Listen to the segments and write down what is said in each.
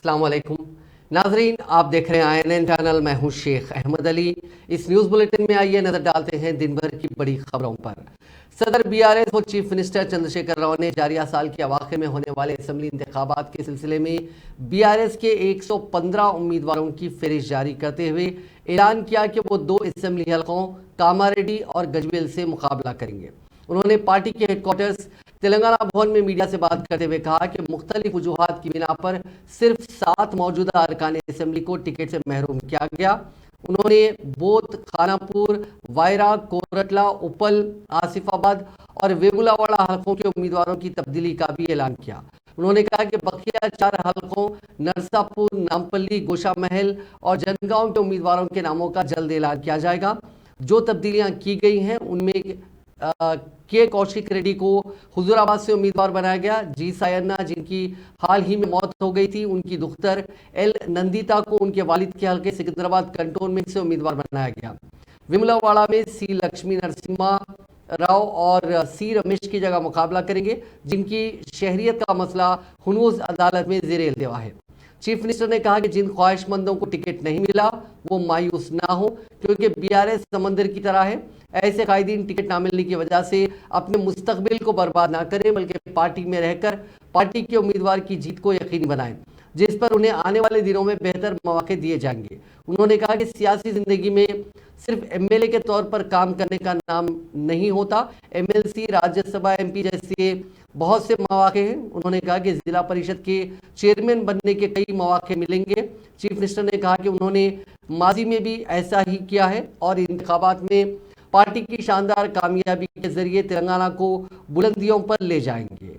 अस्सलाम वालेकुम नाजरीन, आप देख रहे हैं INN चैनल। मैं हूं शेख अहमद अली। इस न्यूज़ बुलेटिन में आइए नजर डालते हैं दिन भर की बड़ी खबरों पर। सदर BRS और चीफ मिनिस्टर चंद्रशेखर राव ने जारिया साल के अवाखिर में होने वाले असम्बली इंतखाबात के सिलसिले में BRS के 115 उम्मीदवारों की फहरिस्त जारी करते हुए ऐलान किया कि वो 2 असम्बली हलकों कामारेड्डी और गजवेल से मुकाबला करेंगे। उन्होंने पार्टी के हेडक्वार्टर्स तेलंगाना भवन में मीडिया से बात करते हुए कहा कि मुख्तलिफ वजूहात की बिना पर सिर्फ 7 मौजूदा अरकान असम्बली को टिकट से महरूम किया गया। उन्होंने बोध, खानापुर, वायरा, कोरटला, उपल, आसिफाबाद और वेमुलावाड़ा हलकों के उम्मीदवारों की तब्दीली का भी ऐलान किया। उन्होंने कहा कि बकिया 4 हलकों नरसापुर, नामपल्ली, गोशा महल और जनगांव के उम्मीदवारों के नामों का जल्द ऐलान किया जाएगा। जो तब्दीलियां की गई हैं उनमें के कौशिक रेड्डी को हुजूराबाद से उम्मीदवार बनाया गया। जी सायन्ना, जिनकी हाल ही में मौत हो गई थी, उनकी दुख्तर एल नंदिता को उनके वालिद के हल्के सिकंदराबाद कंटोनमेंट से उम्मीदवार बनाया गया। विमलावाड़ा में C लक्ष्मी नरसिम्हा राव और C रमेश की जगह मुकाबला करेंगे, जिनकी शहरियत का मसला हुनूज अदालत में ज़ेर इल्तिवा है। चीफ मिनिस्टर ने कहा कि जिन ख्वाहिशमंदों को टिकट नहीं मिला वो मायूस ना हो, क्योंकि BRS समंदर की तरह है। ऐसे कायदीन टिकट ना मिलने की वजह से अपने मुस्तकबिल को बर्बाद ना करें, बल्कि पार्टी में रहकर पार्टी के उम्मीदवार की जीत को यकीनी बनाएं, जिस पर उन्हें आने वाले दिनों में बेहतर मौके दिए जाएंगे। उन्होंने कहा कि सियासी जिंदगी में सिर्फ MLA के तौर पर काम करने का नाम नहीं होता, MLC, राज्यसभा MP जैसे बहुत से मौके हैं। उन्होंने कहा कि जिला परिषद के चेयरमैन बनने के कई मौके मिलेंगे। चीफ मिनिस्टर ने कहा कि उन्होंने माजी में भी ऐसा ही किया है और इंतखाबात में पार्टी की शानदार कामयाबी के जरिए तेलंगाना को बुलंदियों पर ले जाएंगे।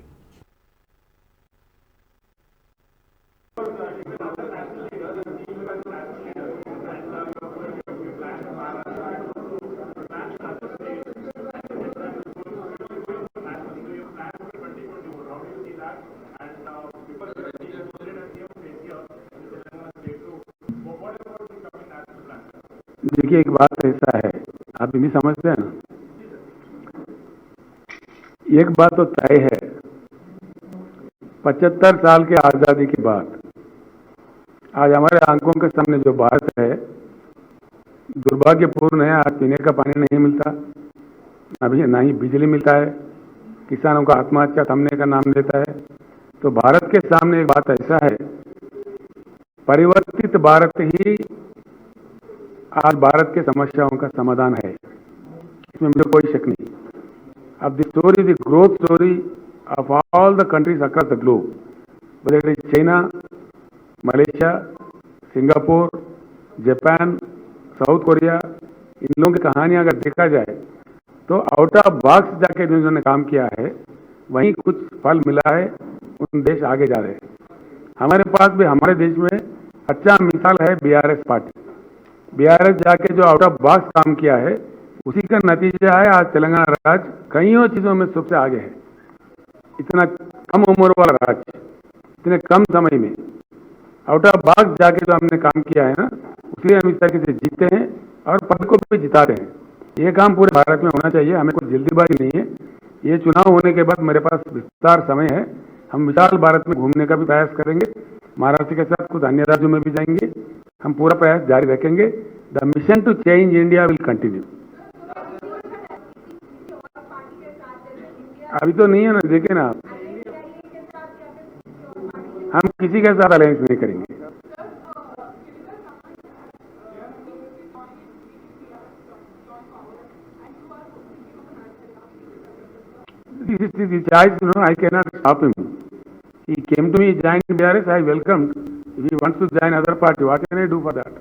देखिए, एक बात ऐसा है, आप भी समझते हैं ना, एक बात तो तय है, 75 साल की आज़ादी के बाद आज हमारे आंखों के सामने जो भारत है दुर्भाग्यपूर्ण है। आज पीने का पानी नहीं मिलता, अभी ना ही बिजली मिलता है, किसानों का आत्महत्या थमने का नाम लेता है। तो भारत के सामने एक बात ऐसा है, परिवर्तित भारत ही आज भारत के समस्याओं का समाधान है, इसमें मुझे कोई शक नहीं। अब the story, the growth story of all the countries across the globe, whether it is China, Malaysia, Singapore, Japan, South Korea, इन लोगों की कहानियां अगर देखा जाए तो आउट ऑफ बॉक्स जाके जो इन्होंने काम किया है वहीं कुछ फल मिला है, उन देश आगे जा रहे हैं। हमारे पास भी हमारे देश में अच्छा मिसाल है BRS पार्टी। BRS जाके जो आउट ऑफ बॉक्स काम किया है उसी का नतीजा है आज तेलंगाना राज्य कईयों चीजों में सबसे आगे है। इतना कम उम्र वाला राज्य, इतने कम समय में आउट ऑफ बॉक्स जाके जो हमने काम किया है ना, इसलिए हम इस तरीके से जीतते हैं और पद को भी जिताते हैं। ये काम पूरे भारत में होना चाहिए, हमें कोई जल्दीबाजी नहीं है। ये चुनाव होने के बाद मेरे पास विस्तार समय है, हम विशाल भारत में घूमने का भी प्रयास करेंगे, महाराष्ट्र के साथ कुछ अन्य राज्यों में भी जाएंगे, हम पूरा प्रयास जारी रखेंगे। The mission to change India will continue. अभी तो नहीं है ना, देखे ना आप, हम किसी के साथ अलायंस नहीं करेंगे। This is the choice, you know, I cannot stop him. He came to me, he joined BRS, I welcomed. If he wants to join other party, what can I do for that?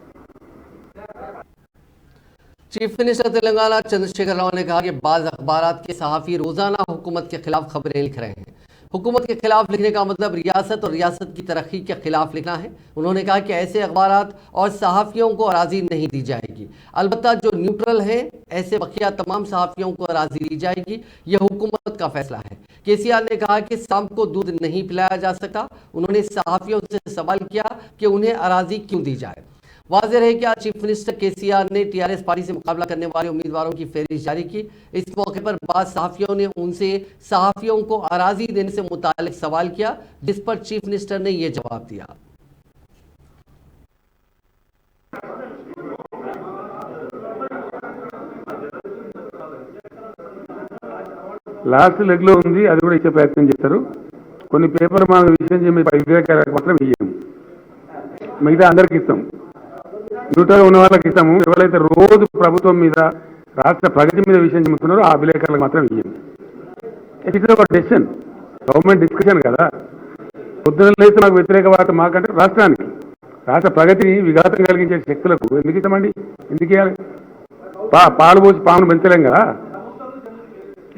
Chief minister Telangana Chandrashekhar Rao ने कहा कि बाज़ अखबारात के सहाफ़ी रोज़ाना हुकूमत के खिलाफ खबरें लिख रहे हैं। हुकूमत के खिलाफ लिखने का मतलब रियासत और रियासत की तरक्की के खिलाफ लिखना है। उन्होंने कहा कि ऐसे अखबारात और सहाफ़ियों को अराज़ी नहीं दी जाएगी, अलबत्ता जो न्यूट्रल है ऐसे बकिया तमाम सहाफ़ियों को अराज़ी दी जाएगी। यह हुकूमत का फैसला है। KCR ने कहा कि सांप को दूध नहीं पिलाया जा सकता। उन्होंने सहाफ़ियों से सवाल किया कि उन्हें अराज़ी क्यों दी जाए। वाज़ेह है कि आज चीफ मिनिस्टर KCR ने TRS पार्टी से मुकाबला करने वाले उम्मीदवारों की फहरिस्त जारी की। इस मौके पर बाद सहाफ़ियों ने उनसे सहाफ़ियों को अराज़ी देने से मुताल्लिक सवाल किया, जिस पर चीफ मिनिस्टर ने यह जवाब दिया। లాస్ట్ లెగ్లో ఉంది, అది కూడా ఇచ్చే ప్రయత్నం చేస్తారు. కొన్ని పేపర్ మా విషయం వివేకాలకు మాత్రం ఇయ్యాము, మిగతా అందరికి ఇస్తాం. న్యూట్రల్గా ఉన్న వాళ్ళకి ఇస్తాము. ఎవరైతే రోజు ప్రభుత్వం మీద రాష్ట్ర ప్రగతి మీద విషయం చెబుతున్నారో ఆ విలేకరులకు మాత్రం ఇయ్యాము. ఇట్ ఇస్ ఒక డెసిషన్, గవర్నమెంట్ డిస్కషన్ కదా. పొద్దున లేస్తే మాకు వ్యతిరేక వార్త మాకంటే రాష్ట్రానికి, రాష్ట్ర ప్రగతిని విఘాతం కలిగించే శక్తులకు ఎందుకు ఇస్తామండి? ఎందుకు ఇవ్వాలి? పాలు పోసి పామును పెంచలేం కదా.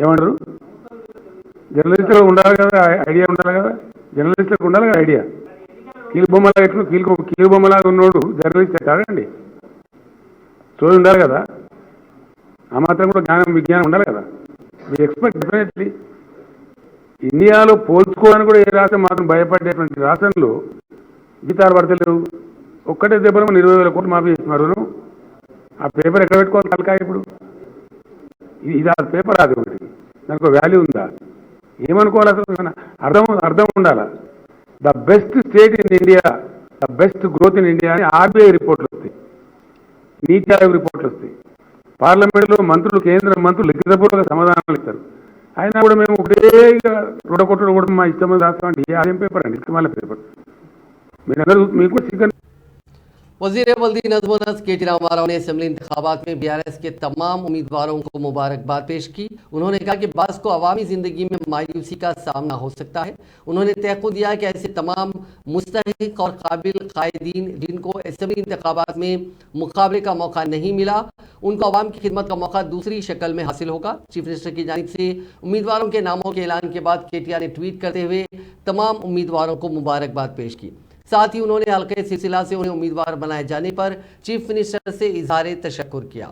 ఏమంటారు? జర్నలిస్టులకు ఉండాలి కదా, ఐడియా ఉండాలి కదా, జర్నలిస్టులకు ఉండాలి కదా ఐడియా. కీలుబొమ్మలాగా ఎట్లు కీలుబొమ్మలాగా ఉన్నోడు జర్నలిస్ట్ కాదండి, చోటు ఉండాలి కదా. ఆ మాత్రం కూడా జ్ఞానం విజ్ఞానం ఉండాలి కదా. We expect definitely. ఇండియాలో పోల్చుకోవడానికి కూడా ఏ రాష్ట్రం మాత్రం భయపడేటువంటి రాష్ట్రంలో జీతాలు పడతలేవు. ఒక్కటే దెబ్బలో 20,000 కోట్లు మాఫీ చేస్తున్నారు. ఆ పేపర్ ఎక్కడ పెట్టుకోవాలి తలకాయ? ఇప్పుడు ఇది ఆ పేపర్, అది ఒకటి దానికి వాల్యూ ఉందా? ఏమనుకోవాలి అసలు? అర్థం ఉండాలా. The best state in India, the best growth in India అని ఆర్బీఐ రిపోర్ట్లు వస్తాయి, నీతి ఆయోగ్ రిపోర్ట్లు వస్తాయి. పార్లమెంట్లో మంత్రులు, కేంద్ర మంత్రులు లిఖితపూర్వక సమాధానాలు ఇస్తారు. అయినా కూడా మేము ఒకటే రొడకొట్టడం కూడా మా ఇష్టమైన రాస్తామంటే అదేం పేపర్ అండి? ఇష్టమైన పేపర్. మీరందరూ మీకు చికెన్. वजीर बल्दी नज़्म नस्क के.टी. रामाराव ने असेंबली इंतखाबात में बीआरएस के तमाम उम्मीदवारों को मुबारकबाद पेश की। उन्होंने कहा कि बाज़ को अवामी ज़िंदगी में मायूसी का सामना हो सकता है। उन्होंने तयक़ुद दिया कि ऐसे तमाम मुस्तहिक़ और काबिल कायदीन जिनको असेंबली इंतखाबात में मुकाबले का मौका नहीं मिला, उनको अवाम की खिदमत का मौका दूसरी शक्ल में हासिल होगा। चीफ मिनिस्टर की जानिब से उम्मीदवारों के नामों के ऐलान के बाद के.टी.आर ने ट्वीट करते हुए तमाम उम्मीदवारों को मुबारकबाद पेश की। साथ ही उन्होंने हल्के सिलसिला से उन्हें उम्मीदवार बनाए जाने पर चीफ मिनिस्टर से इजहार तशक्कुर किया।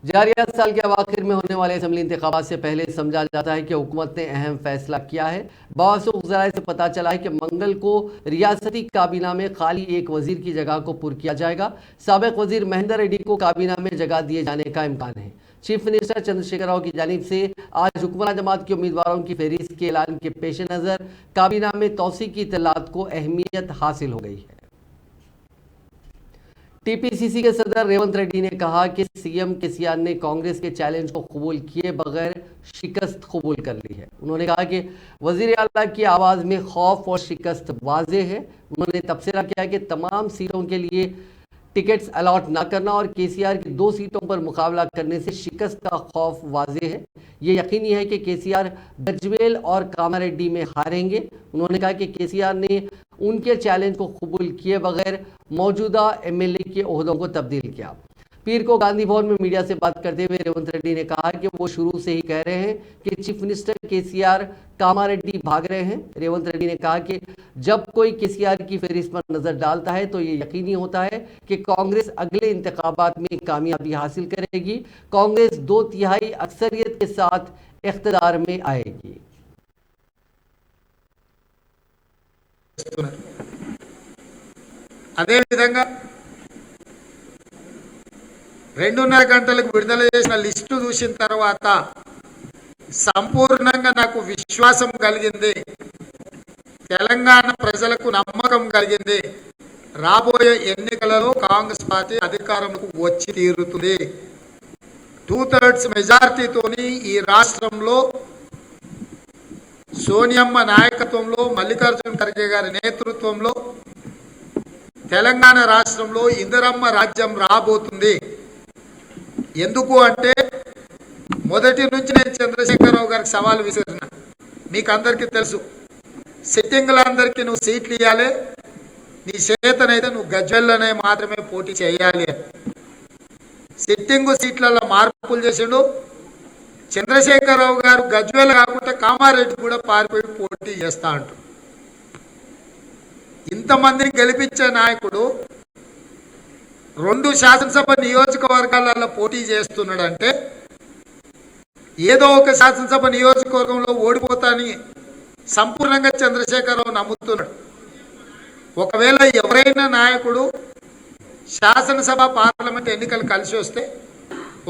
जारिया साल के आखिर में होने वाले असेंबली इंतखाबात से पहले समझा जाता है कि हुकूमत ने अहम फैसला किया है। बावसूख ज़राए से पता चला है कि मंगल को रियासती काबीना में खाली एक वजीर की जगह को पुर किया जाएगा। साबिक वजीर महेंद्र रेड्डी को काबीना में जगह दिए जाने का इम्कान है। चीफ मिनिस्टर चंद्रशेखर राव की जानिब से आज हुक्मरान जमात के उम्मीदवारों की फहरिस्त के ऐलान के पेश नज़र काबीना में तौसी की इत्तलात को अहमियत हासिल हो गई है। टीपीसीसी के सदर रेवंत रेड्डी ने कहा कि सीएम केसीआर ने कांग्रेस के चैलेंज को कबूल किए बगैर शिकस्त कबूल कर ली है। उन्होंने कहा कि वजीर आला की आवाज़ में खौफ और शिकस्त वाज़ेह है। उन्होंने तबसरा किया कि तमाम सीटों के लिए टिकट्स अलॉट ना करना और केसीआर की 2 सीटों पर मुकाबला करने से शिकस्त का खौफ वाज़ेह है। ये यकीनी है कि केसीआर गजवेल और कामारेड्डी में हारेंगे। उन्होंने कहा कि केसीआर ने उनके चैलेंज को कबूल किए बगैर मौजूदा एमएलए के ओहदों को तब्दील किया। पीर को गांधी भवन में मीडिया से बात करते हुए रेवंत रेड्डी ने कहा कि वो शुरू से ही कह रहे हैं कि चीफ मिनिस्टर केसीआर कामारेड्डी भाग रहे हैं। रेवंत रेड्डी ने कहा कि जब कोई केसीआर की फहरिस्त पर नजर डालता है तो ये यकीनी होता है कि कांग्रेस अगले इंतखाबात में कामयाबी हासिल करेगी। कांग्रेस 2/3 अक्सरियत के साथ इख्तिदार में आएगी। అదే విధంగా 2.5 గంటలకు విడుదల చేసిన లిస్టు చూసిన తర్వాత సంపూర్ణంగా నాకు విశ్వాసం కలిగింది, తెలంగాణ ప్రజలకు నమ్మకం కలిగింది. రాబోయే ఎన్నికలలో కాంగ్రెస్ పార్టీ అధికారంలోకి వచ్చి తీరుతుంది. 2/3 మెజారిటీతోని ఈ రాష్ట్రంలో సోనియమ్మ నాయకత్వంలో, మల్లికార్జున ఖర్గే గారి నేతృత్వంలో తెలంగాణ రాష్ట్రంలో ఇందిరమ్మ రాజ్యం రాబోతుంది. ఎందుకు అంటే మొదటి నుంచి నేను చంద్రశేఖరరావు గారికి సవాల్ విసిరిన, మీకు అందరికీ తెలుసు, సిట్టింగ్లందరికీ నువ్వు సీట్లు ఇవ్వాలి, నీ చేతనైతే నువ్వు గజ్వెల్లోనే మాత్రమే పోటీ చేయాలి. సిట్టింగు సీట్లలో మార్పులు చేసిండు. చంద్రశేఖరరావు గారు గజ్వెల్ కాకుండా కామారెడ్డి కూడా పారిపోయి పోటీ చేస్తా అంటూ ఇంతమందిని గెలిపించే నాయకుడు 2 శాసనసభ నియోజకవర్గాలలో పోటీ చేస్తున్నాడంటే ఏదో ఒక శాసనసభ నియోజకవర్గంలో ఓడిపోతాని సంపూర్ణంగా చంద్రశేఖరరావు నమ్ముతున్నాడు. ఒకవేళ ఎవరైనా నాయకుడు శాసనసభ పార్లమెంట్ ఎన్నికలు కలిసి వస్తే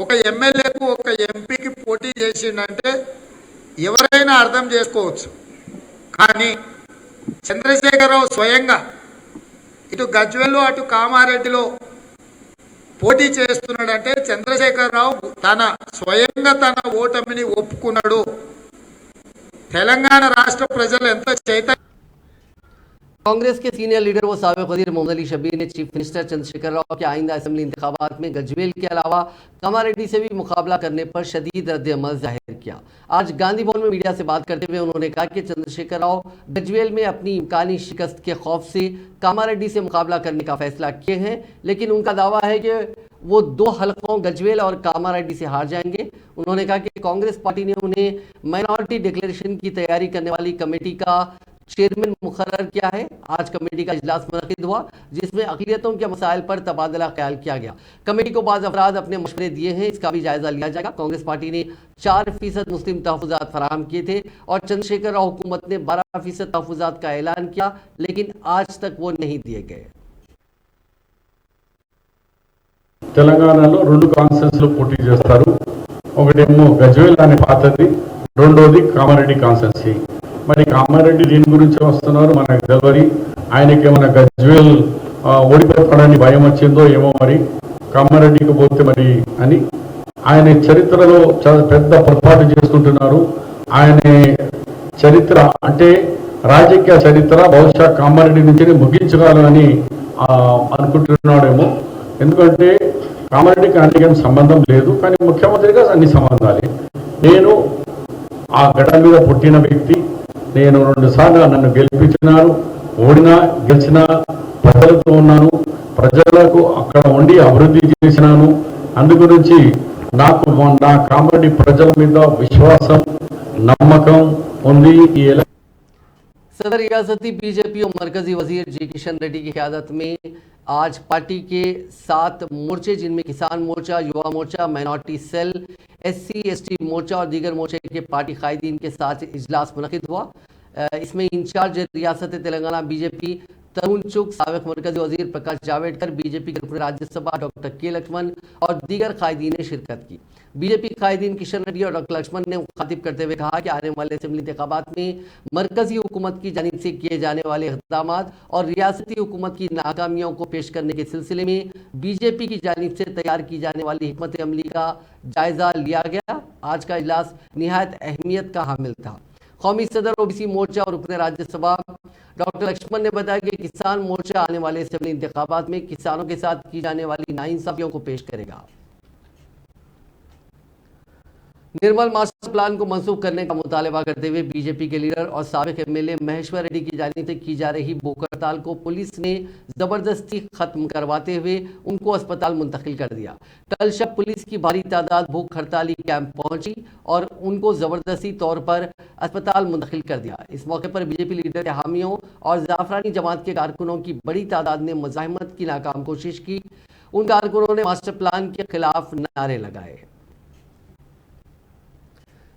ఒక ఎమ్మెల్యేకు ఒక ఎంపీకి పోటీ చేసిండంటే ఎవరైనా అర్థం చేసుకోవచ్చు. కానీ చంద్రశేఖరరావు స్వయంగా ఇటు గజ్వెల్లో అటు కామారెడ్డిలో పోటీ చేస్తున్నాడంటే చంద్రశేఖరరావు స్వయంగా తన ఓటమిని ఒప్పుకున్నాడు. తెలంగాణ రాష్ట్ర ప్రజలు ఎంత చైతన్య कांग्रेस के सीनियर लीडर व साबिक वजीर मोहम्मद अली शबीर ने चीफ मिनिस्टर चंद्रशेखर राव के आइंदा असेंबली इंतखाबात में गजवेल के अलावा कामारेड्डी से भी मुकाबला करने पर शदीद रद्द-ए-अमल जाहिर किया। आज गांधी भवन में मीडिया से बात करते हुए उन्होंने कहा कि चंद्रशेखर राव गजवेल में अपनी इम्कानी शिकस्त के खौफ से कामारेड्डी से मुकाबला करने का फैसला किए हैं, लेकिन उनका दावा है कि वो 2 हलकों गजवेल और कामारेड्डी से हार जाएंगे। उन्होंने कहा कि कांग्रेस पार्टी ने उन्हें माइनॉरिटी डिक्लेरेशन की तैयारी करने वाली कमेटी का चेयरमैन मुकर्रर किया है। आज कमेटी का इजलास मुनक्किद हुआ जिसमें अक़लियतों के मसाइल पर तबादला ख्याल किया गया। कमेटी को बाज़ अफराद अपने मशवरे दिए हैं, इसका भी जायजा लिया जाएगा। कांग्रेस पार्टी ने 4% मुस्लिम तहफ़्फ़ुज़ात फराहम किए थे और चंद्रशेखर राव हुकूमत ने 12% तहफ़्फ़ुज़ात का ऐलान किया, लेकिन आज तक वो नहीं दिए गए। తెలంగాణలో 2 కాన్స్టిట్యూన్సీలు పోటీ చేస్తారు. ఒకటేమో గజ్వేల్ అనే పాతది, రెండోది కామారెడ్డి కాన్స్టిట్యూన్సీ. మరి కామారెడ్డి దీని గురించి వస్తున్నారు మనకు తెలియదు. ఆయనకి ఏమైనా గజ్వేల్ ఓడిపోతాడని భయం వచ్చిందో ఏమో, మరి కామారెడ్డికి పోతే మరి అని ఆయన చరిత్రలో చాలా పెద్ద పొరపాటు చేసుకుంటున్నారు. ఆయన చరిత్ర అంటే రాజకీయ చరిత్ర బహుశా కామారెడ్డి నుంచి ముగించగలనని అనుకుంటున్నాడేమో. ఎందుకంటే కామారెడ్డికి ఆయనకేం సంబంధం లేదు, కానీ ముఖ్యమంత్రిగా అన్ని సంబంధాలే. నేను ఆ గడ్డ మీద పుట్టిన వ్యక్తి, నేను 2 సార్లు నన్ను గెలిపించినారు. ఓడినా గెలిచినా ప్రజలతో ఉన్నాను, ప్రజలకు అక్కడ ఉండి అభివృద్ధి చేసినాను. అందుగురించి నాకు నా కామారెడ్డి ప్రజల మీద విశ్వాసం నమ్మకం ఉంది. ఈ सदर रियासती बीजेपी और मरकजी वजीर जी किशन रेड्डी की क़यादत में आज पार्टी के 7 मोर्चे जिनमें किसान मोर्चा, Yuva Morcha, minority cell, SC/ST मोर्चा और दीगर मोर्चे के पार्टी कायदीन के साथ इजलास मुनक्किद हुआ। इसमें इंचार्ज रियासत तेलंगाना बीजेपी तरुण चुग, साबिक मरकजी वजीर प्रकाश जावड़ेकर, बीजेपी के रुकन राज्यसभा डॉक्टर के लक्ष्मण और दीगर कायदीन ने शिरकत की। बीजेपी कायदीन किशन रेड्डी और डॉक्टर लक्ष्मण ने मुखातिब करते हुए कहा कि आने वाले असेंबली इंतखाबात में मरकजी हुकूमत की जानिब से किए जाने वाले इक़दाम और रियासती हुकूमत की नाकामियों को पेश करने के सिलसिले में बीजेपी की जानिब से तैयार की जाने वाली हिकमत अमली का जायजा लिया गया। आज का इजलास निहायत अहमियत का हामिल था। कौमी सदर ओबीसी मोर्चा और रुकन राज्यसभा डॉक्टर लक्ष्मण ने बताया कि किसान मोर्चा आने वाले असेंबली इंतखाबात में किसानों के साथ की जाने वाली नाइंसाफियों को पेश करेगा। निर्मल मास्टर प्लान को मंसूख करने का मुतालबा करते हुए बीजेपी के लीडर और साबिक MLA महेश्वर रेड्डी की जानिब से की जा रही भूख हड़ताल को पुलिस ने जबरदस्ती खत्म करवाते हुए उनको अस्पताल मुंतकिल कर दिया। कल शब पुलिस की भारी तादाद भूख हड़ताली कैंप पहुंची और उनको जबरदस्ती तौर पर अस्पताल मुंतकिल कर दिया। इस मौके पर बीजेपी लीडर के हामियों और जाफरानी जमात के कारकुनों की बड़ी तादाद ने मुजाहिमत की नाकाम कोशिश की। उन कारकुनों ने मास्टर प्लान के खिलाफ नारे लगाए।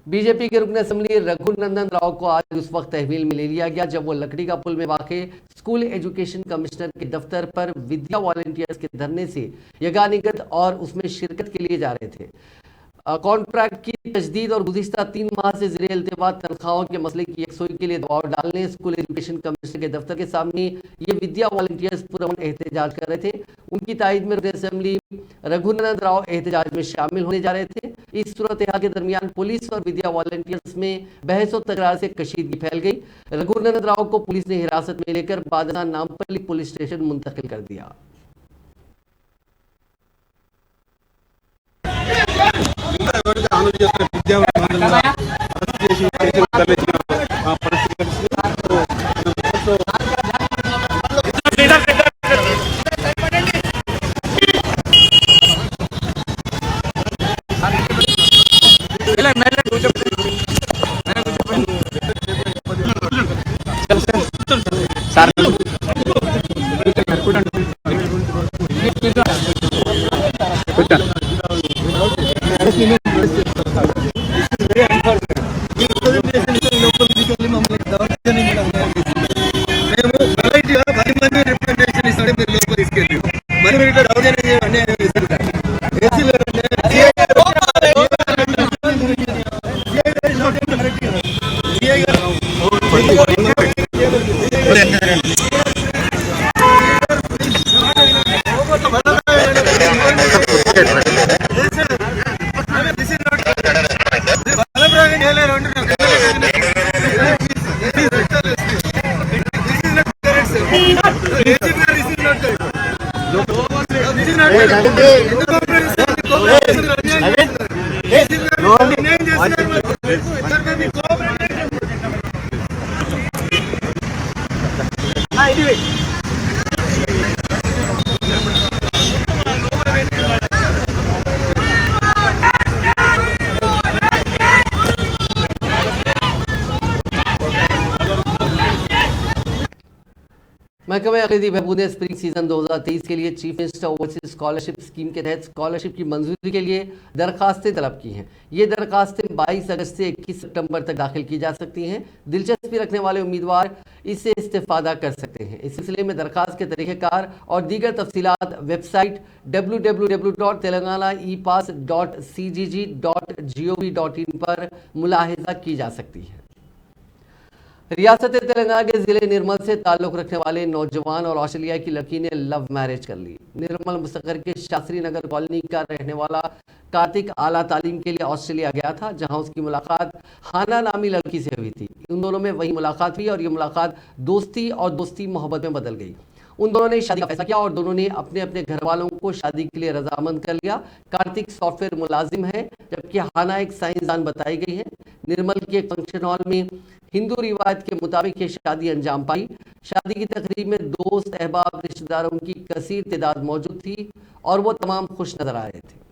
बीजेपी के रुकन असेंबली रघुनंदन राव को आज उस वक्त तहवील में ले लिया गया जब वो लकड़ी का पुल में वाक़े स्कूल एजुकेशन कमिश्नर के दफ्तर पर विद्या वॉलंटियर्स के धरने से यगानिगत और उसमें शिरकत के लिए जा रहे थे। कॉन्ट्रैक्ट की तजदीद और गुज़िश्ता 3 माह से ज़ेरे इल्तिफ़ात तनख्वाहों के मसले की यकसुई के लिए दबाव डालने स्कूल एजुकेशन कमिश्नर के दफ्तर के सामने ये विद्या वॉलंटियर्स पुरअमन एहतजाज कर रहे थे। उनकी तायद में रुकन असेंबली रघुनंदन राव एहतजाज में शामिल होने जा रहे थे। इस सूरत हाल के दरमियान पुलिस और विद्या वॉलंटियर्स में बहस और तकरार से कशीदगी फैल गई। रघुनंदन राव को पुलिस ने हिरासत में लेकर बादशाह नामपल्ली पुलिस स्टेशन मुंतकिल कर दिया। Very important. महकमे अक़लीदी बहबूद ने स्प्रिंग सीजन 2023 के लिए chief minister overseas scholarship scheme के तहत स्कॉलरशिप की मंजूरी के लिए दरखास्तें तलब की हैं। ये दरखास्तें 22 अगस्त से 21 सितंबर तक दाखिल की जा सकती हैं। दिलचस्पी रखने वाले उम्मीदवार इससे इस्तेफादा कर सकते हैं। इस सिलसिले में दरखास्त के तरीक़ेकार और दीगर तफसीलात वेबसाइट www.telangana.epas.cgg.gov.in पर मुलाहिजा की जा सकती है। रियासत तेलंगाना के जिले निर्मल से ताल्लुक रखने वाले नौजवान और ऑस्ट्रेलिया की लड़की ने लव मैरिज कर ली। निर्मल मुस्तकर के शास्त्री नगर कॉलोनी का रहने वाला कार्तिक आला तालीम के लिए ऑस्ट्रेलिया गया था, जहां उसकी मुलाकात हाना नामी लड़की से हुई थी। उन दोनों में वही मुलाकात हुई और ये मुलाकात दोस्ती मोहब्बत में बदल गई। उन दोनों ने शादी का फैसला किया और दोनों ने अपने अपने घर वालों को शादी के लिए रजामंद कर लिया। कार्तिक सॉफ्टवेयर मुलाजिम है, जबकि हाना एक साइंसदान बताई गई है। निर्मल के एक फंक्शन हॉल में हिंदू रिवायत के मुताबिक ये शादी अंजाम पाई। शादी की तकरीब में दोस्त, अहबाब, रिश्तेदारों की कसीर तादाद मौजूद थी और वो तमाम खुश नजर आ रहे थे।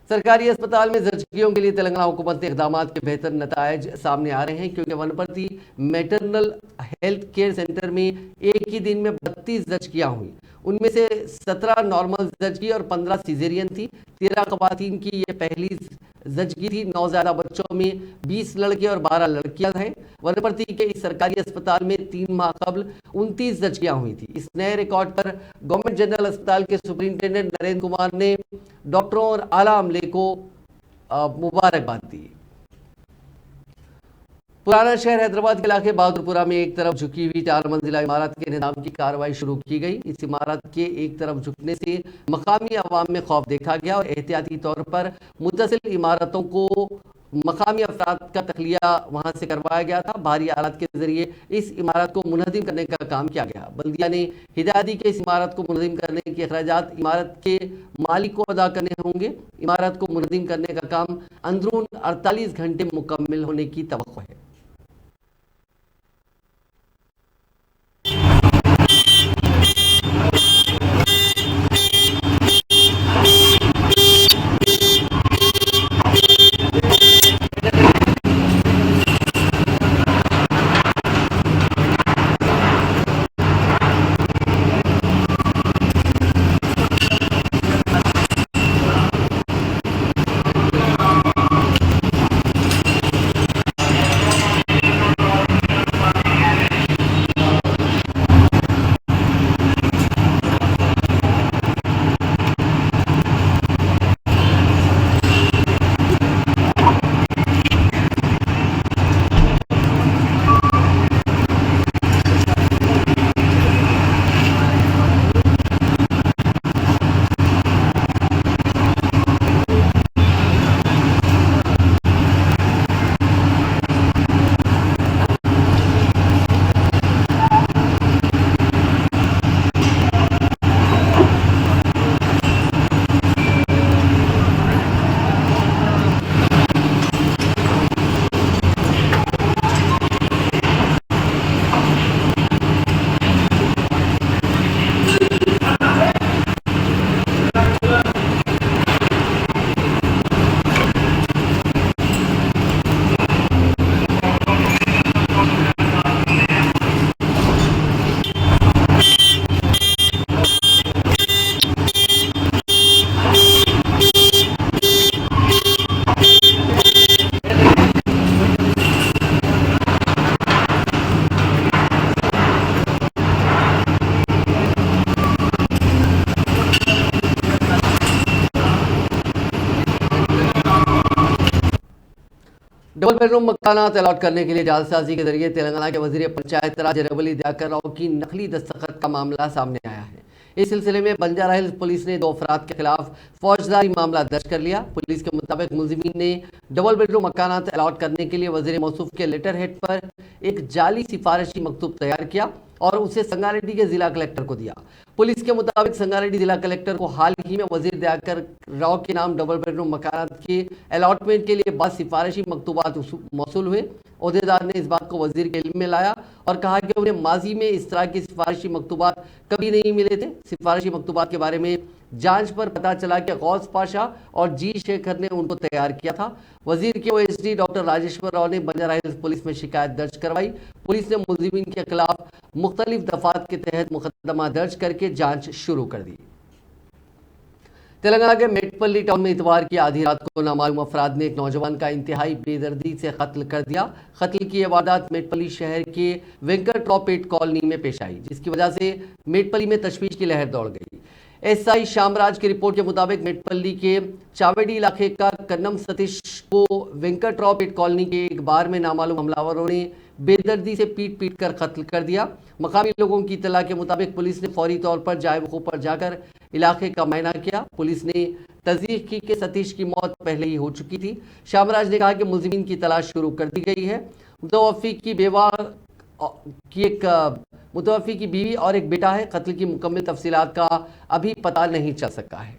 सरकारी अस्पताल में जचगियों के लिए तेलंगाना हुकूमत के इक़दाम के बेहतर नतायज सामने आ रहे हैं, क्योंकि वनपर्ती मैटरनल हेल्थ केयर सेंटर में एक ही दिन में 32 जचगियाँ हुई। उनमें से 17 नॉर्मल जचगी और 15 सीजेरियन थी। 13 ख़वातीन की ये पहली जचगी थी। 9 ज़्यादा बच्चों में 20 लड़के और 12 लड़कियां हैं। वनपर्ती के इस सरकारी अस्पताल में 3 माह कबल 29 जचगियां हुई थी। इस नए रिकॉर्ड पर गवर्नमेंट जनरल अस्पताल के सुपरिंटेंडेंट नरेंद्र कुमार ने डॉक्टरों और आला अमले को मुबारकबाद दी। पुराना शहर हैदराबाद के इलाके बहादुरपुरा में एक तरफ झुकी हुई 4 मंजिला इमारत के निजाम की कार्रवाई शुरू की गई। इस इमारत के एक तरफ झुकने से मकामी अवाम में खौफ देखा गया और एहतियाती तौर पर मुत्तसिल इमारतों को मकामी अफराद का तखलिया वहां से करवाया गया था। भारी आलात के जरिए इस इमारत को मुनहदिम करने का काम किया गया। बल्दिया ने हिदायत दी कि इस इमारत को मुनहदिम करने के अखराजात इमारत के मालिक को अदा करने होंगे। इमारत को मुनहदिम करने का काम अंदरून 48 घंटे मुकम्मल होने की तवक्को है। डबल बेडरूम मकानात अलॉट करने के लिए जालसाजी के जरिए तेलंगाना के वजीर पंचायत राज रेवली दयाकर राव की नकली दस्तखत का मामला सामने आया है। इस सिलसिले में बंजारा हिल्स पुलिस ने 2 अफराद के खिलाफ फौजदारी मामला दर्ज कर लिया। पुलिस के मुताबिक मुलजिमीन ने डबल बेडरूम मकानात अलॉट करने के लिए वजीर मौसूफ के लेटर हेड पर एक जाली सिफारिशी मकतूब तैयार किया और उसे संगारेड्डी के जिला कलेक्टर को दिया। पुलिस के मुताबिक संगारेड्डी जिला कलेक्टर को हाल ही में वजीर दयाकर राव के नाम डबल बेडरूम मकानात के अलॉटमेंट के लिए 22 सिफारिशी मकतूबात मौसूल हुए। ओहदेदार ने इस बात को वजीर के इल्म में लाया और कहा कि उन्हें माजी में इस तरह की सिफारिशी मकतूबात कभी नहीं मिले थे। सिफारिशी मकतूबात के बारे में जांच पर पता चला कि गौस पाशा और जी शेखर ने उनको तैयार किया था। वजीर के ओएसडी डॉक्टर राजेश्वर राव ने बंजारा हिल्स पुलिस में शिकायत दर्ज करवाई। पुलिस ने मुलजिमीन के खिलाफ मुख्तलिफ दफात के तहत मुकदमा दर्ज करके जांच शुरू कर दी। तेलंगाना के मेटपल्ली टाउन में इतवार की आधी रात को नामालूम अफराद ने एक नौजवान का इंतहाई बेदर्दी से कत्ल कर दिया। कत्ल की यह वारदात मेटपल्ली शहर के वेंकटरावपेट कॉलोनी में पेश आई, जिसकी वजह से मेटपल्ली में तशवीश की लहर दौड़ गई। एसआई श्यामराज की रिपोर्ट के मुताबिक मेटपल्ली के चावेडी इलाके का कन्नम सतीश को वेंकटरावपेट कॉलोनी के एक बार में नामालूम हमलावरों ने बेदर्दी से पीट कर कत्ल कर दिया। मकामी लोगों की इत्तला के मुताबिक पुलिस ने फौरी तौर पर जाए वकूफ पर जाकर इलाके का मुआयना किया। पुलिस ने तस्दीक की कि सतीश की मौत पहले ही हो चुकी थी। श्यामराज ने कहा कि मुलजिमीन की तलाश शुरू कर दी गई है। मुतवफ़ी की बीवी और एक बेटा है। कत्ल की मुकम्मल तफसीलात का अभी पता नहीं चल सका है।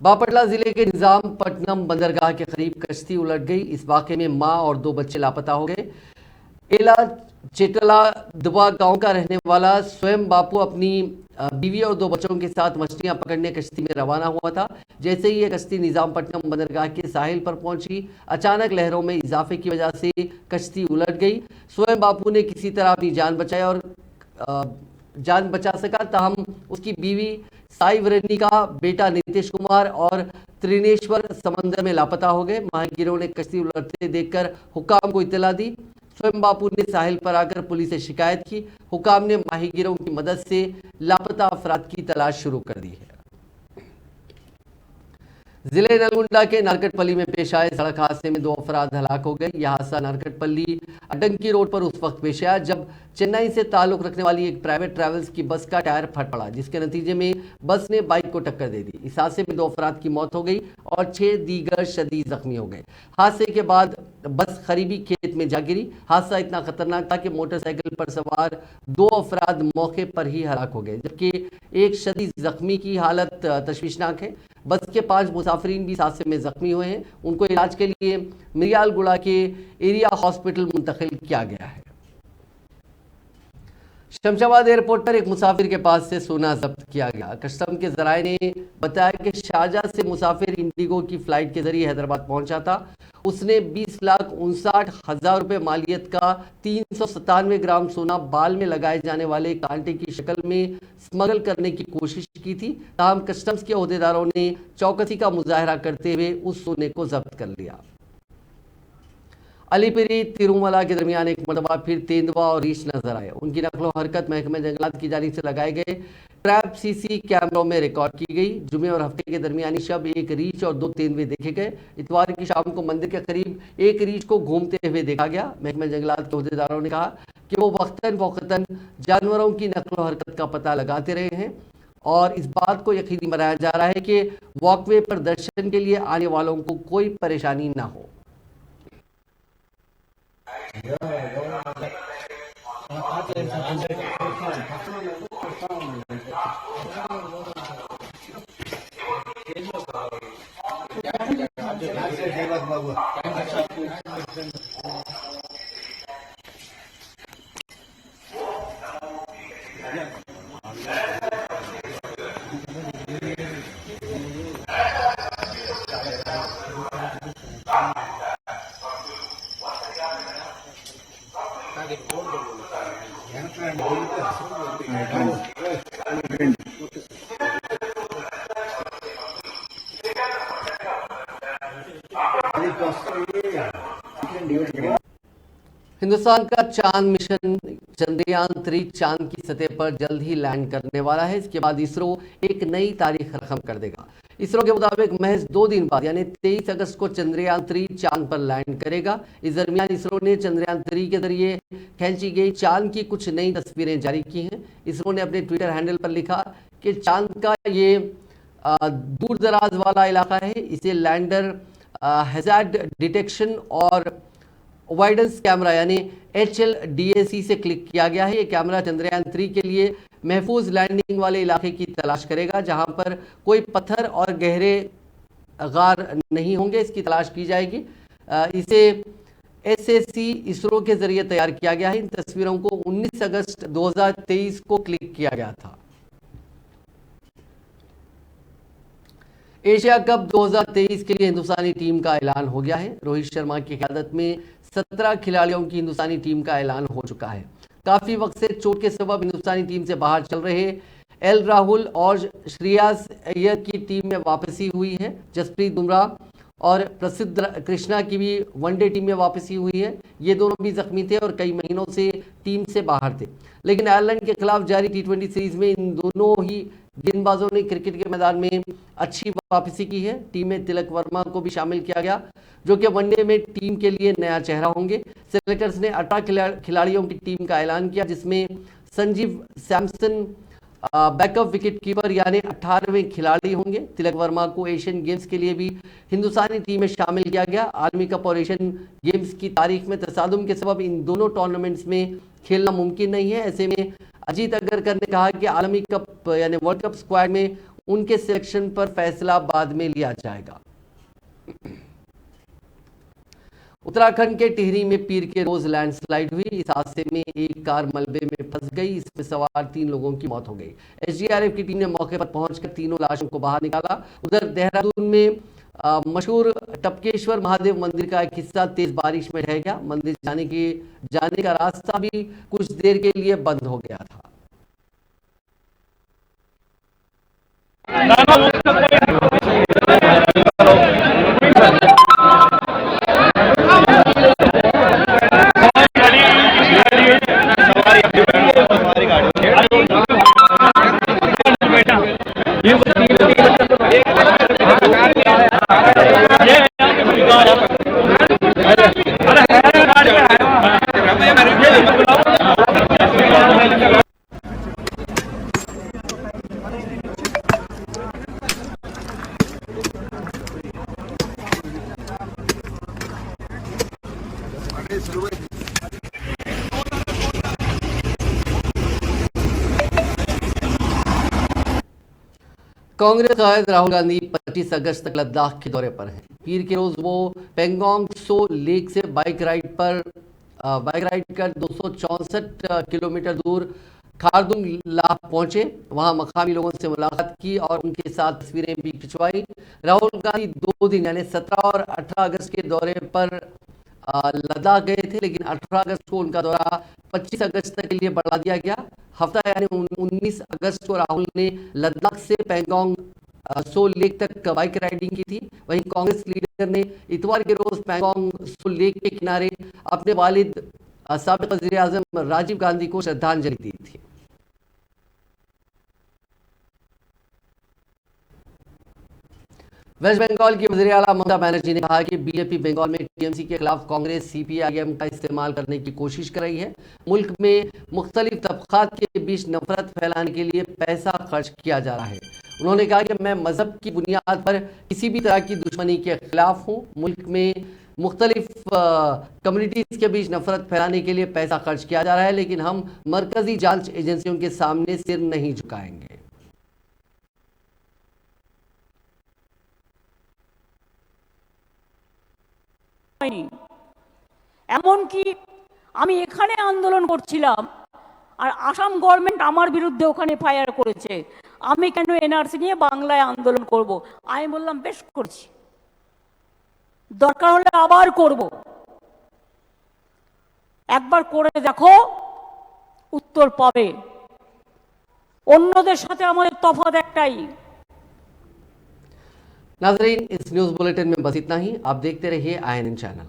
बापटला जिले के निजामपट्टनम बंदरगाह के करीब कश्ती उलट गई। इस वाक़े में मां और 2 बच्चे लापता हो गए। एला चेटला दुबा गांव का रहने वाला स्वयं बापू अपनी बीवी और 2 बच्चों के साथ मछलियां पकड़ने कश्ती में रवाना हुआ था। जैसे ही यह कश्ती निजामपट्टनम बंदरगाह के साहिल पर पहुंची, अचानक लहरों में इजाफे की वजह से कश्ती उलट गई। स्वयं बापू ने किसी तरह अपनी जान बचाई और जान बचा सका, ताहम उसकी बीवी साई वरनी का बेटा नीतीश कुमार और त्रिनेश्वर समंदर में लापता हो गए। माहिगीरों ने कश्ती उलटते देखकर हुक्काम को इत्तला दी। स्वयं बापू ने साहिल पर आकर पुलिस से शिकायत की। हुक्काम ने माहिगीरों की मदद से लापता अफराद की तलाश शुरू कर दी है। जिले नलगुंडा के नारकटपल्ली में पेश आए सड़क हादसे में 2 अफराद हलाक हो गए। यह हादसा नारकटपल्ली अडंकी रोड पर उस वक्त पेश आया जब चेन्नई से ताल्लुक रखने वाली एक प्राइवेट ट्रैवल्स की बस का टायर फट पड़ा, जिसके नतीजे में बस ने बाइक को टक्कर दे दी। इस हादसे में 2 अफराद की मौत हो गई और 6 दीगर शदीद जख्मी हो गए। हादसे के बाद बस करीबी खेत में जा गिरी। हादसा इतना खतरनाक था कि मोटरसाइकिल पर सवार 2 अफराद मौके पर ही हलाक हो गए, जबकि एक शदीद जख्मी की हालत तशवीशनाक है। बस के 5 मुसाफिरीन भी इस हादसे में जख्मी हुए हैं। उनको इलाज के लिए मिरियालगुड़ा के एरिया हॉस्पिटल मुंतकिल किया गया है। शमशाबाद एयरपोर्ट पर एक मुसाफिर के पास से सोना जब्त किया गया। कस्टम के जराये ने बताया कि शारजाह से मुसाफिर इंडिगो की फ्लाइट के जरिए हैदराबाद पहुंचा था। उसने 20,59,000 रुपये मालियत का 397 ग्राम सोना बाल में लगाए जाने वाले कांटे की शक्ल में स्मगल करने की कोशिश की थी। ताहम कस्टम्स के अहदेदारों ने चौकसी का मुजाहरा करते हुए उस सोने को जब्त कर लिया। अलीपिरी तिरुमला के दरमियान एक मरतबा फिर तेंदुआ और रीछ नजर आए। उनकी नकलो हरकत महकमे जंगलात की जानिब से लगाए गए ट्रैप सीसी कैमरों में रिकॉर्ड की गई। जुमे और हफ्ते के दरमियानी शब एक रीछ और 2 तेंदुए देखे गए। इतवार की शाम को मंदिर के करीब एक रीछ को घूमते हुए देखा गया। महकमे जंगलात के अहदेदारों ने कहा कि वो वक्तन फ़ौक़तन जानवरों की नकलो हरकत का पता लगाते रहे हैं और इस बात को यकीनी बनाया जा रहा है कि वॉकवे पर दर्शन के लिए आने वालों को कोई परेशानी ना हो। हिंदुस्तान का चांद मिशन चंद्रयान 3 चांद की सतह पर जल्द ही लैंड करने वाला है। इसके बाद इसरो एक नई तारीख रकम कर देगा। इसरो के मुताबिक महज 2 दिन बाद यानी 23 अगस्त को चंद्रयान 3 चांद पर लैंड करेगा। इस दरमियान इसरो ने चंद्रयान 3 के जरिए खींची गई चांद की कुछ नई तस्वीरें जारी की हैं। इसरो ने अपने ट्विटर हैंडल पर लिखा कि चांद का ये दूर दराज वाला इलाका है। इसे लैंडर हैजार्ड डिटेक्शन और अवॉइडेंस कैमरा यानी HLDAC से क्लिक किया गया है। ये कैमरा चंद्रयान 3 के लिए महफूज लैंडिंग वाले इलाके की तलाश करेगा जहां पर कोई पत्थर और गहरे गार नहीं होंगे। इसकी तलाश की जाएगी। इसे SAC इसरो के जरिए तैयार किया गया है। इन तस्वीरों को 19 अगस्त 2023 को क्लिक किया गया था। एशिया कप 2023 के लिए हिंदुस्तानी टीम का ऐलान हो गया है। रोहित शर्मा की क़यादत में 17 खिलाड़ियों की हिंदुस्तानी टीम का ऐलान हो चुका है। काफी वक्त से चोट के सबब हिंदुस्तानी टीम से बाहर चल रहे एल राहुल और श्रेयस अय्यर की टीम में वापसी हुई है। जसप्रीत बुमराह और प्रसिद्ध कृष्णा की भी वनडे टीम में वापसी हुई है। ये दोनों भी जख्मी थे और कई महीनों से टीम से बाहर थे, लेकिन आयरलैंड के खिलाफ जारी टी20 सीरीज में इन दोनों ही गेंदबाजों ने क्रिकेट के मैदान में अच्छी वापसी की है। टीम में तिलक वर्मा को भी शामिल किया गया, जो कि वनडे में टीम के लिए नया चेहरा होंगे। सेलेक्टर्स ने 18 खिलाड़ियों की टीम का ऐलान किया, जिसमें Sanjeev Samson backup wicket keeper यानी 18वें खिलाड़ी होंगे। तिलक वर्मा को एशियन गेम्स के लिए भी हिंदुस्तानी टीम में शामिल किया गया। आलमी कप और एशियन गेम्स की तारीख में तसादुम के सबब इन दोनों टूर्नामेंट्स में खेलना मुमकिन नहीं है। ऐसे में अजीत अगरकर ने कहा कि आलमी कप यानी वर्ल्ड कप स्क्वाड में उनके सिलेक्शन पर फैसला बाद में लिया जाएगा। उत्तराखंड के टिहरी में पीर के रोज लैंडस्लाइड हुई। इस हादसे में एक कार मलबे में फंस गई। इसमें सवार 3 लोगों की मौत हो गई। एसडीआरएफ की टीम ने मौके पर पहुंचकर तीनों लाशों को बाहर निकाला। उधर देहरादून में मशहूर टपकेश्वर महादेव मंदिर का एक हिस्सा तेज बारिश में ढह गया। मंदिर जाने का रास्ता भी कुछ देर के लिए बंद हो गया था। कांग्रेस कायद राहुल गांधी 25 अगस्त तक लद्दाख के दौरे पर हैं। पीर के रोज वो पेंगोंग सो लेक से बाइक राइड कर 264 किलोमीटर दूर खारदुंग लाह पहुंचे। वहां मकामी लोगों से मुलाकात की और उनके साथ तस्वीरें भी खिंचवाई। राहुल गांधी 2 दिन यानी 17 और 18 अगस्त के दौरे पर लद्दाख गए थे, लेकिन 18 अगस्त को उनका दौरा 25 अगस्त तक के लिए बढ़ा दिया गया। हफ्ता यानी 19 अगस्त को राहुल ने लद्दाख से पैंगोंग सो लेक तक बाइक राइडिंग की थी। वहीं कांग्रेस लीडर ने इतवार के रोज पैंगोंग सो लेक के किनारे अपने वालिद साबिक वज़ीर आज़म राजीव गांधी को श्रद्धांजलि दी थी। वेस्ट बंगाल की वज़ीर आला ममता बनर्जी ने कहा कि बीजेपी बंगाल में टीएमसी के खिलाफ कांग्रेस सीपीआईएम का इस्तेमाल करने की कोशिश कर रही है। मुल्क में मुख्तलिफ तबकात के बीच नफरत फैलाने के लिए पैसा खर्च किया जा रहा है। उन्होंने कहा कि मैं मजहब की बुनियाद पर किसी भी तरह की दुश्मनी के खिलाफ हूँ। मुल्क में मुख्तलिफ कम्युनिटीज़ के बीच नफरत फैलाने के लिए पैसा खर्च किया जा रहा है, लेकिन हम मरकजी जांच एजेंसियों के सामने सिर नहीं झुकाएंगे। এমনকি আমি এখানে আন্দোলন করছিলাম আর আসাম গভর্নমেন্ট আমার বিরুদ্ধে ওখানে ফায়ার করেছে। আমি কেন এনআরসি নিয়ে বাংলায় আন্দোলন করব? আমি বললাম বেশ করছি, দরকার হলে আবার করব। একবার করে দেখো, উত্তর পাবে। অন্যদের সাথে আমাদের তফাৎ একটাই। नाजरीन, इस न्यूज़ बुलेटिन में बस इतना ही। आप देखते रहिए INN चैनल।